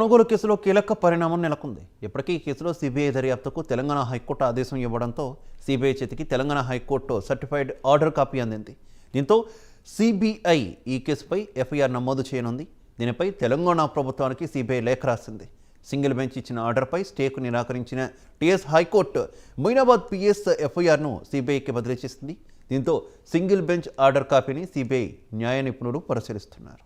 కొనుగోలు కేసులో కీలక పరిణామం నెలకొంది. ఇప్పటికీ ఈ కేసులో సిబిఐ దర్యాప్తుకు తెలంగాణ హైకోర్టు ఆదేశం ఇవ్వడంతో సిబిఐ చేతికి Telangana high court certified order copy అందింది. దీంతో సిబిఐ ఈ కేసుపై ఎఫ్ఐఆర్ నమోదు చేయనుంది. దీనిపై తెలంగాణ ప్రభుత్వానికి సిబిఐ లేఖ రాసింది. సింగిల్ బెంచ్ ఇచ్చిన ఆర్డర్పై స్టేకు నిరాకరించిన టీఎస్ హైకోర్టు మొయినాబాద్ పిఎస్ ఎఫ్ఐఆర్ను సిబిఐకి బదిలీ చేసింది. దీంతో సింగిల్ బెంచ్ ఆర్డర్ కాపీని సిబిఐ న్యాయ నిపుణులు పరిశీలిస్తున్నారు.